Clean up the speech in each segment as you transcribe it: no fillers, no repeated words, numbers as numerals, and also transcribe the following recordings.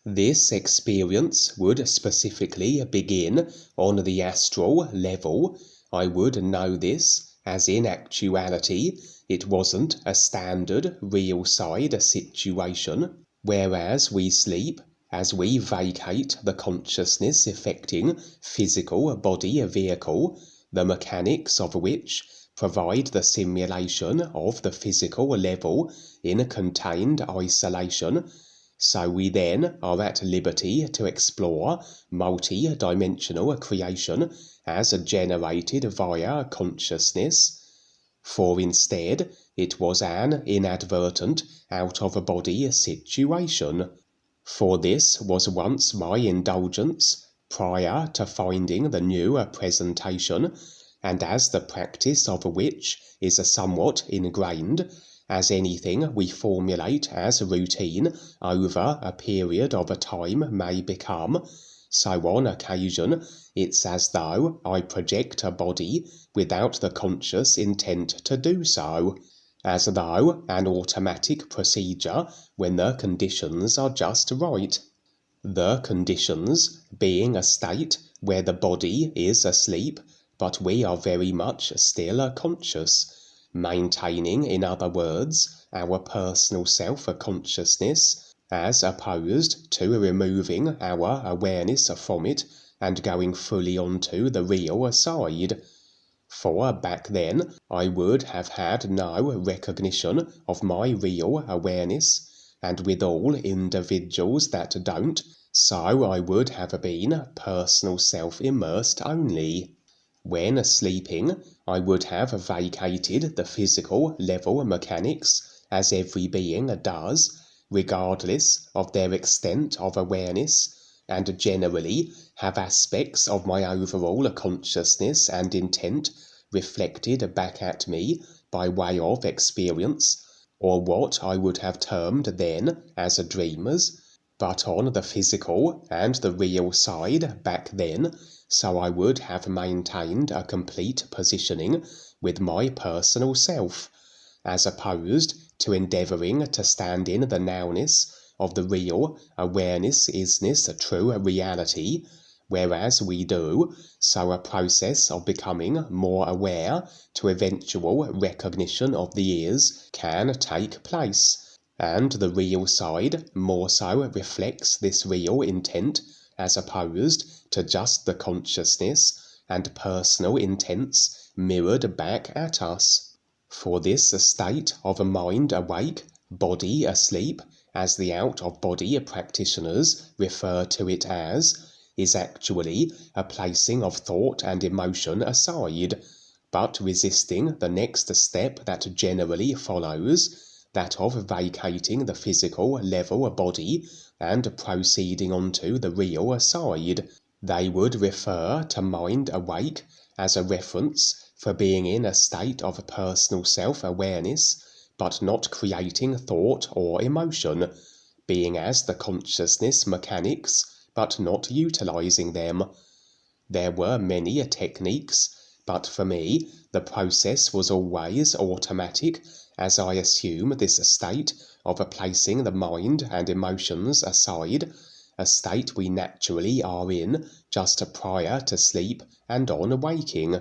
This experience would specifically begin on the astral level. I would know this, as in actuality it wasn't a standard real side situation. Whereas we sleep, as we vacate the consciousness affecting physical body vehicle, the mechanics of which provide the simulation of the physical level in contained isolation, so we then are at liberty to explore multi-dimensional creation as generated via consciousness. For instead, it was an inadvertent out-of-body situation. For this was once my indulgence, prior to finding the new presentation, and as the practice of which is somewhat ingrained, as anything we formulate as routine over a period of time may become, so on occasion it's as though I project a body without the conscious intent to do so, as though an automatic procedure when the conditions are just right. The conditions being a state where the body is asleep, but we are very much still conscious, maintaining, in other words, our personal self-consciousness, as opposed to removing our awareness from it and going fully onto the real side. For back then I would have had no recognition of my real awareness, and with all individuals that don't, so I would have been personal self-immersed only. When sleeping, I would have vacated the physical level mechanics, as every being does, regardless of their extent of awareness, and generally have aspects of my overall consciousness and intent reflected back at me by way of experience, or what I would have termed then as dreamers, but on the physical and the real side back then, so I would have maintained a complete positioning with my personal self, as opposed to endeavouring to stand in the nowness of the real awareness-isness true reality, whereas we do, so a process of becoming more aware to eventual recognition of the is can take place, and the real side more so reflects this real intent as opposed to just the consciousness and personal intents mirrored back at us. For this state of a mind awake, body asleep, as the out-of-body practitioners refer to it as, is actually a placing of thought and emotion aside, but resisting the next step that generally follows, that of vacating the physical level body and proceeding onto the real side. They would refer to mind awake as a reference for being in a state of personal self-awareness, but not creating thought or emotion, being as the consciousness mechanics, but not utilizing them. There were many techniques, but for me the process was always automatic, as I assume this state of placing the mind and emotions aside, a state we naturally are in just prior to sleep and on waking.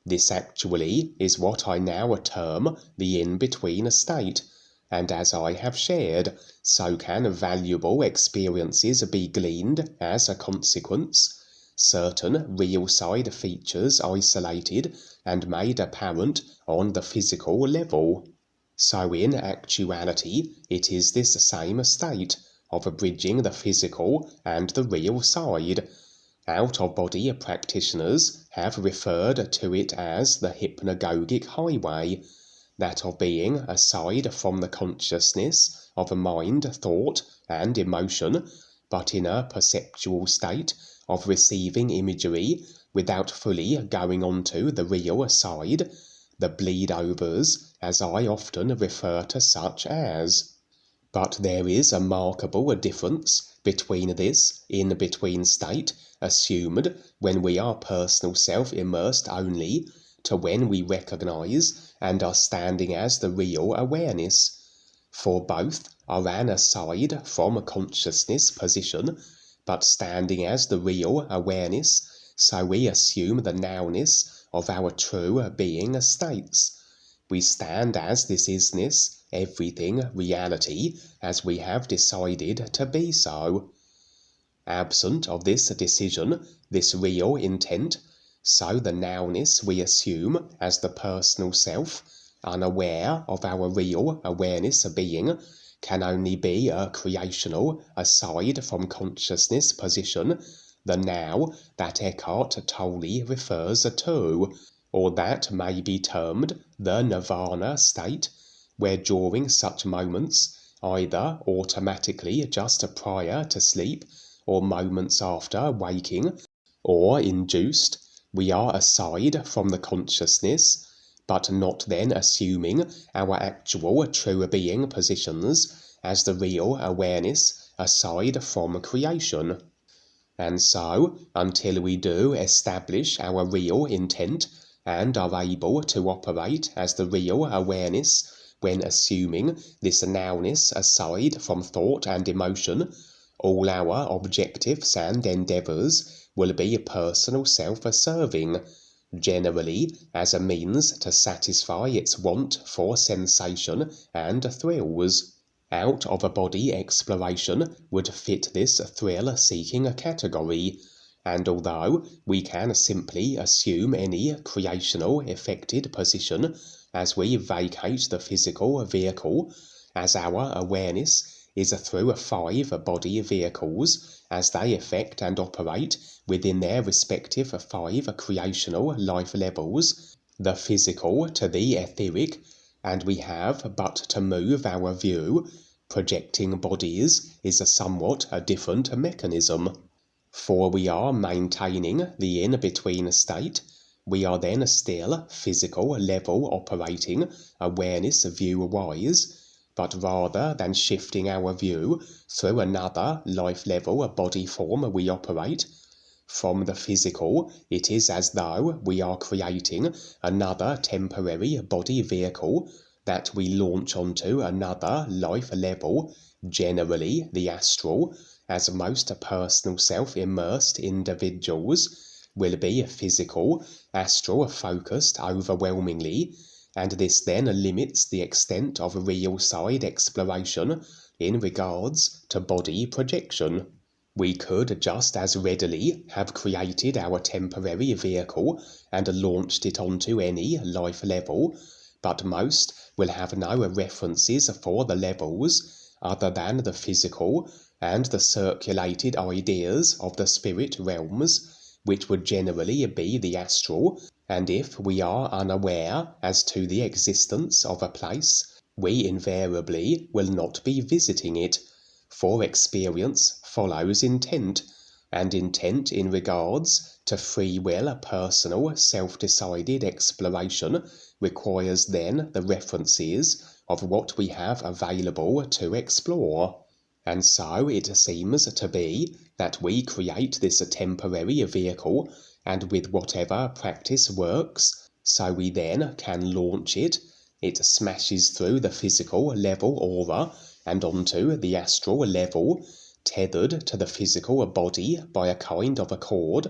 This actually is what I now term the in-between state, and as I have shared, so can valuable experiences be gleaned as a consequence. Certain real side features isolated and made apparent on the physical level. So in actuality it is this same state of bridging the physical and the real side. Out-of-body practitioners have referred to it as the hypnagogic highway, that of being aside from the consciousness of mind, thought, and emotion, but in a perceptual state of receiving imagery without fully going onto the real side, the bleed-overs, as I often refer to such as. But there is a markable difference between this in-between state assumed when we are personal self-immersed only, to when we recognize and are standing as the real awareness. for both are an aside from a consciousness position, but standing as the real awareness, so we assume the nowness of our true being states. We stand as this isness, everything, reality, as we have decided to be so. Absent of this decision, this real intent, so the nowness we assume as the personal self, unaware of our real awareness being, can only be a creational, aside from consciousness position, the now that Eckhart Tolle refers to, or that may be termed the nirvana state, where during such moments, either automatically just prior to sleep, or moments after waking, or induced, we are aside from the consciousness, but not then assuming our actual true being positions as the real awareness aside from creation. And so, until we do establish our real intent and are able to operate as the real awareness when assuming this nowness aside from thought and emotion, all our objectives and endeavours will be personal self-serving, generally as a means to satisfy its want for sensation and thrills. Out of a body exploration would fit this thrill-seeking category, and although we can simply assume any creational effected position as we vacate the physical vehicle, as our awareness is through 5 body vehicles as they effect and operate within their respective 5 creational life levels, the physical to the etheric, and we have but to move our view. Projecting bodies is somewhat a different mechanism, for we are maintaining the in-between state. We are then still physical level operating awareness view-wise, but rather than shifting our view through another life level body form we operate. From the physical, it is as though we are creating another temporary body vehicle that we launch onto another life level, generally the astral, as most personal self-immersed individuals will be physical, astral-focused overwhelmingly, and this then limits the extent of real side exploration in regards to body projection. We could just as readily have created our temporary vehicle and launched it onto any life level, but most will have no references for the levels other than the physical and the circulated ideas of the spirit realms, which would generally be the astral, and if we are unaware as to the existence of a place, we invariably will not be visiting it, for experience follows intent, and intent in regards to free will personal self-decided exploration requires then the references of what we have available to explore. And so it seems to be that we create this temporary vehicle, and with whatever practice works, so we then can launch it. It smashes through the physical level aura and onto the astral level, tethered to the physical body by a kind of a cord,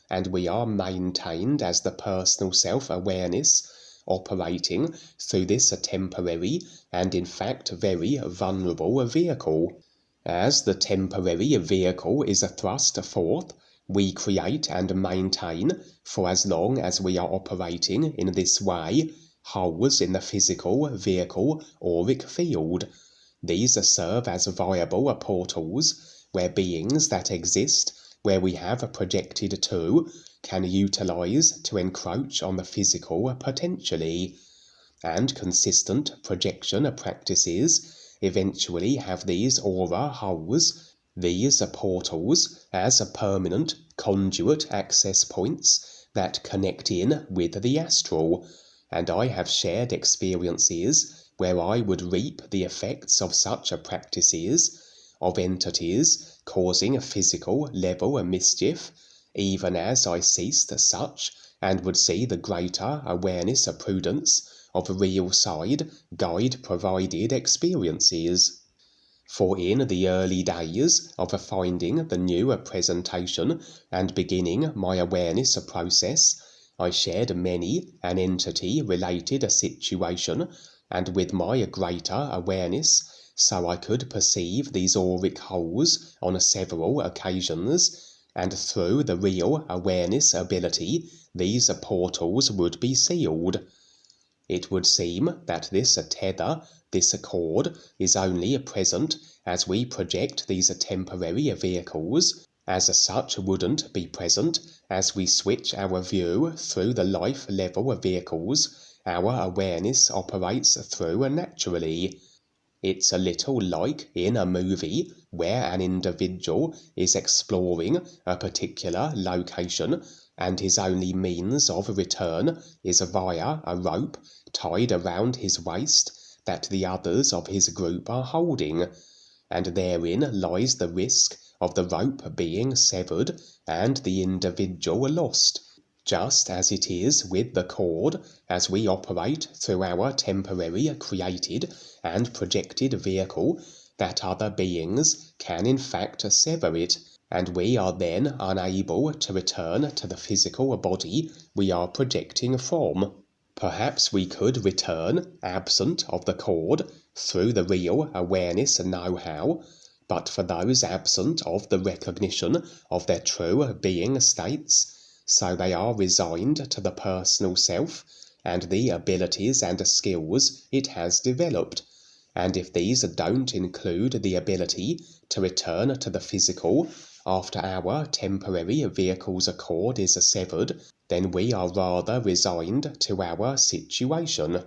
and we are maintained as the personal self-awareness operating through this temporary and in fact very vulnerable vehicle. As the temporary vehicle is thrust forth, we create and maintain, for as long as we are operating in this way, holes in the physical vehicle auric field. These serve as viable portals where beings that exist where we have projected to can utilize to encroach on the physical potentially, and consistent projection practices eventually have these aura holes, these portals, as permanent conduit access points that connect in with the astral, and I have shared experiences where I would reap the effects of such practices, of entities causing a physical level mischief, even as I ceased such, and would see the greater awareness prudence of real side guide-provided experiences. For in the early days of finding the new presentation and beginning my awareness process, I shared many an entity-related situation, and with my greater awareness, so I could perceive these auric holes on several occasions, and through the real awareness ability, these portals would be sealed. It would seem that this tether, this cord, is only present as we project these temporary vehicles, as such wouldn't be present as we switch our view through the life level vehicles our awareness operates through naturally. It's a little like in a movie where an individual is exploring a particular location and his only means of return is via a rope tied around his waist that the others of his group are holding, and therein lies the risk of the rope being severed and the individual lost, just as it is with the cord as we operate through our temporary created and projected vehicle, that other beings can in fact sever it, and we are then unable to return to the physical body we are projecting from. Perhaps we could return, absent of the cord, through the real awareness know-how, but for those absent of the recognition of their true being states, so they are resigned to the personal self and the abilities and skills it has developed, and if these don't include the ability to return to the physical after our temporary vehicle's cord is severed, then we are rather resigned to our situation.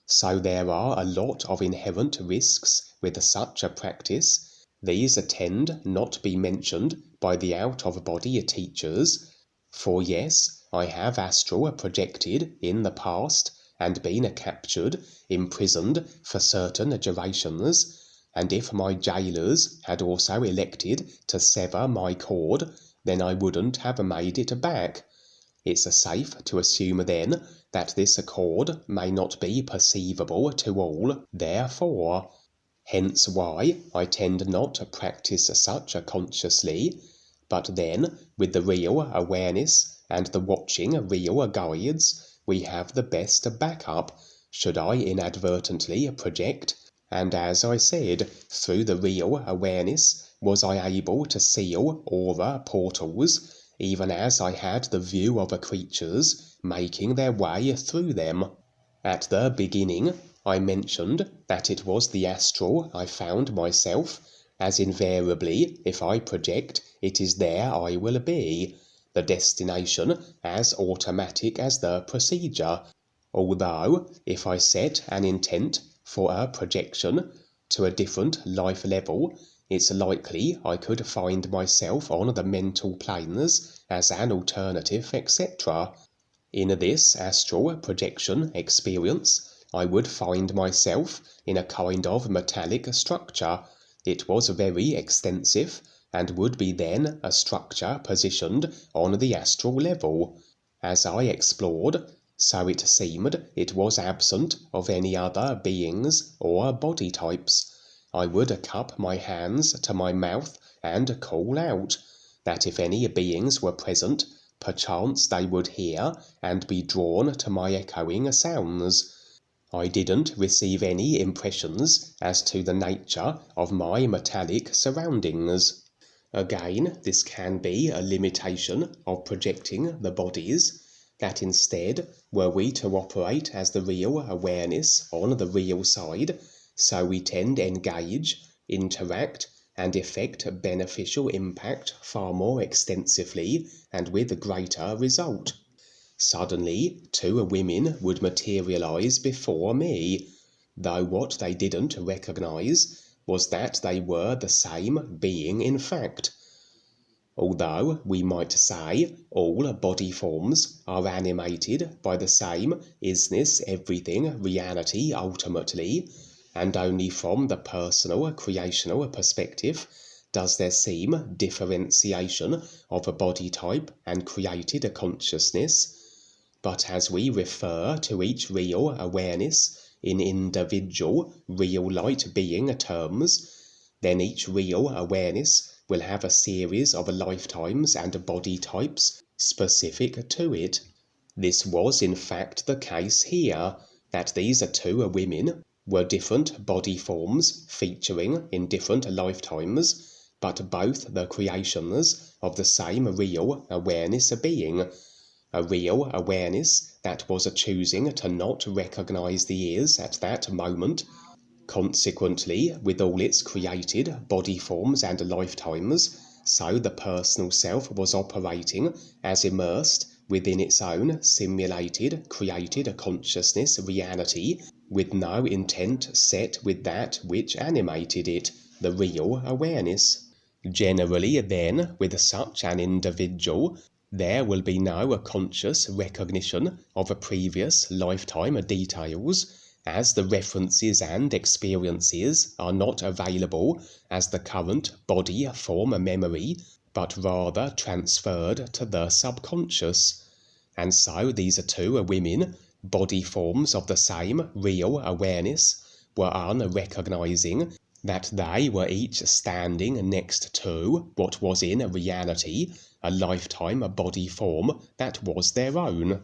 So there are a lot of inherent risks with such a practice. These tend not to be mentioned by the out-of-body teachers, for yes, I have astral projected in the past and been captured, imprisoned for certain durations, and if my jailers had also elected to sever my cord, then I wouldn't have made it back. It's safe to assume then that this cord may not be perceivable to all, therefore. Hence why I tend not to practice such consciously, but then with the real awareness and the watching real guides, we have the best backup should I inadvertently project, and as I said, through the real awareness was I able to seal aura portals, even as I had the view of creatures making their way through them. At the beginning, I mentioned that it was the astral I found myself, as invariably, if I project, it is there I will be, the destination as automatic as the procedure, although, if I set an intent for a projection to a different life level, it's likely I could find myself on the mental planes as an alternative, etc. In this astral projection experience, I would find myself in a kind of metallic structure. It was very extensive, and would be then a structure positioned on the astral level. As I explored, so it seemed it was absent of any other beings or body types. I would cup my hands to my mouth and call out, that if any beings were present, perchance they would hear and be drawn to my echoing sounds. I didn't receive any impressions as to the nature of my metallic surroundings. Again, this can be a limitation of projecting the bodies, that instead, were we to operate as the real awareness on the real side, so we tend engage, interact, and effect beneficial impact far more extensively and with greater result. Suddenly, 2 women would materialize before me, though what they didn't recognize was that they were the same being in fact. Although we might say all body forms are animated by the same isness everything reality ultimately, and only from the personal creational perspective does there seem differentiation of a body type and created consciousness, But as we refer to each real awareness in individual real light being terms, then each real awareness will have a series of lifetimes and body types specific to it. This was in fact the case here, that these two women were different body forms featuring in different lifetimes, but both the creations of the same real awareness being. A real awareness that was choosing to not recognize the ears at that moment. Consequently, with all its created body forms and lifetimes, so the personal self was operating as immersed within its own simulated, created consciousness reality, with no intent set with that which animated it, the real awareness. Generally, then, with such an individual, there will be no conscious recognition of previous lifetime details, as the references and experiences are not available as the current body form memory, but rather transferred to the subconscious. And so these two women, body forms of the same real awareness, were unrecognizing that they were each standing next to what was in reality a lifetime body form that was their own.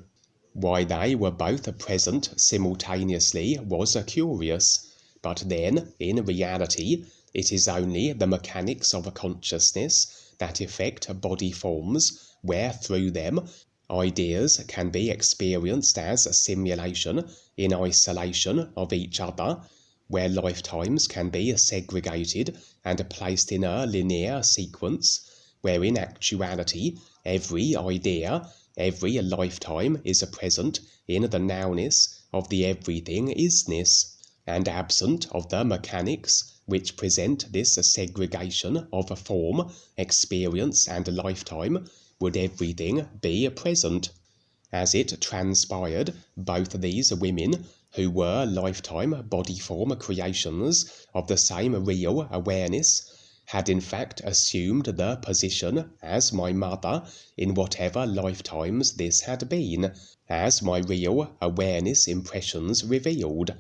Why they were both present simultaneously was curious, but then, in reality, it is only the mechanics of consciousness that affect body forms, where through them ideas can be experienced as a simulation in isolation of each other, where lifetimes can be segregated and placed in a linear sequence, where in actuality every idea, every lifetime is present in the nowness of the everything isness, and absent of the mechanics which present this segregation of form, experience, and lifetime, would everything be present. As it transpired, both these women, who were lifetime body form creations of the same real awareness, had in fact assumed the position as my mother in whatever lifetimes this had been, as my real awareness impressions revealed.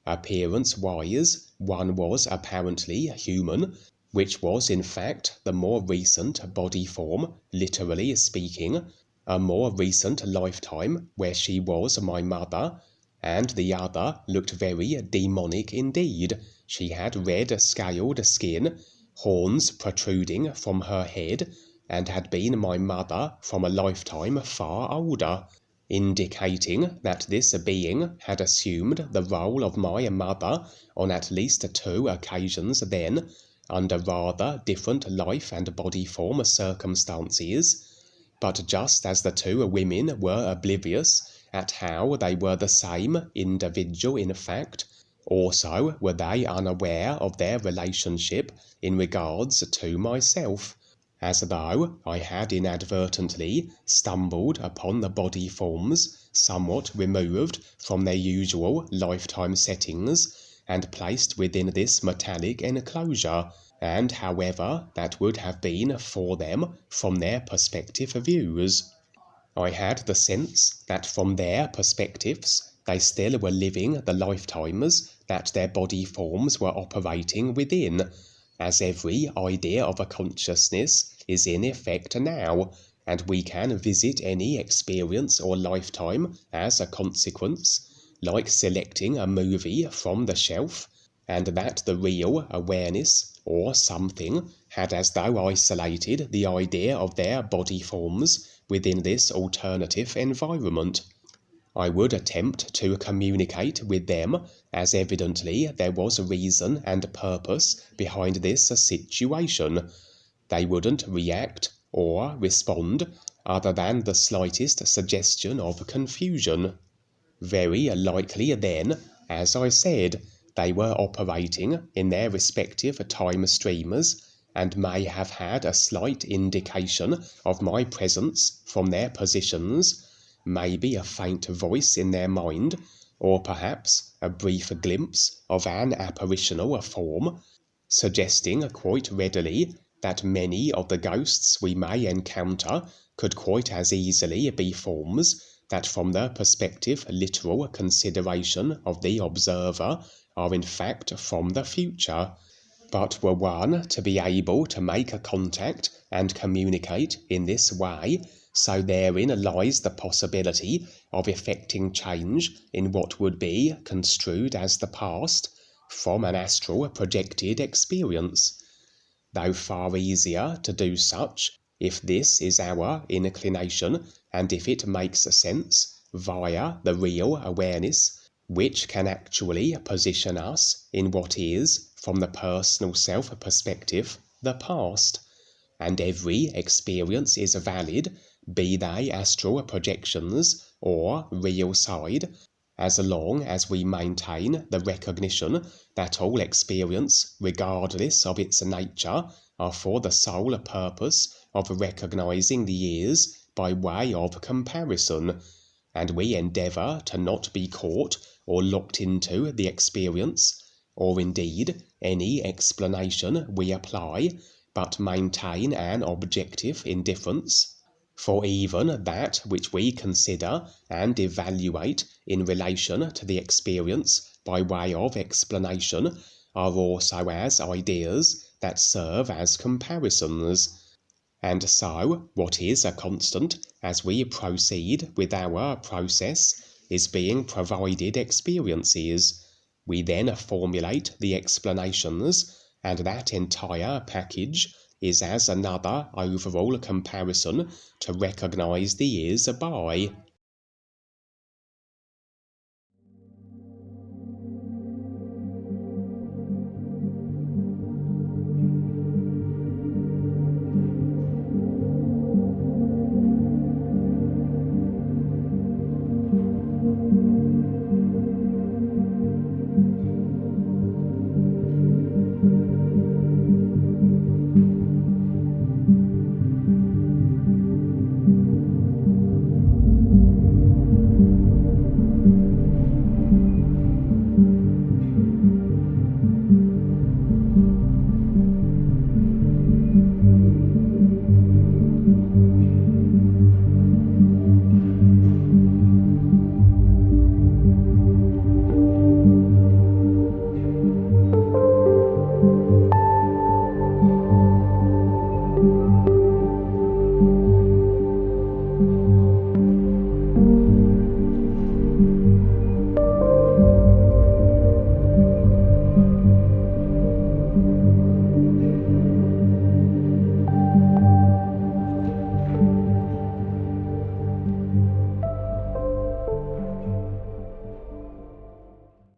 Appearance-wise, one was apparently human, which was in fact the more recent body form, literally speaking, a more recent lifetime where she was my mother, and the other looked very demonic indeed. She had red scaled skin, horns protruding from her head, and had been my mother from a lifetime far older, indicating that this being had assumed the role of my mother on at least 2 occasions then, under rather different life and body form circumstances. But just as the 2 women were oblivious at how they were the same individual in fact, also were they unaware of their relationship in regards to myself, as though I had inadvertently stumbled upon the body forms somewhat removed from their usual lifetime settings, and placed within this metallic enclosure, and however that would have been for them from their perspective views. I had the sense that from their perspectives they still were living the lifetimes that their body forms were operating within, as every idea of a consciousness is in effect now, and we can visit any experience or lifetime as a consequence, like selecting a movie from the shelf, and that the real awareness, or something, had as though isolated the idea of their body forms within this alternative environment. I would attempt to communicate with them, as evidently there was reason and purpose behind this situation. They wouldn't react or respond other than the slightest suggestion of confusion. Very likely then, as I said, they were operating in their respective time streamers, and may have had a slight indication of my presence from their positions, maybe a faint voice in their mind, or perhaps a brief glimpse of an apparitional form, suggesting quite readily that many of the ghosts we may encounter could quite as easily be forms, that from the perspective literal consideration of the observer are in fact from the future, but were one to be able to make a contact and communicate in this way, so therein lies the possibility of effecting change in what would be construed as the past from an astral projected experience, though far easier to do such if this is our inclination and if it makes sense via the real awareness, which can actually position us in what is, from the personal self perspective, the past. And every experience is valid, be they astral projections or real side, as long as we maintain the recognition that all experience, regardless of its nature, are for the sole purpose of recognizing the years by way of comparison, and we endeavour to not be caught or locked into the experience, or indeed any explanation we apply, but maintain an objective indifference. For even that which we consider and evaluate in relation to the experience by way of explanation are also as ideas that serve as comparisons. And so, what is a constant as we proceed with our process is being provided experiences. We then formulate the explanations, and that entire package is as another overall comparison to recognize the years by.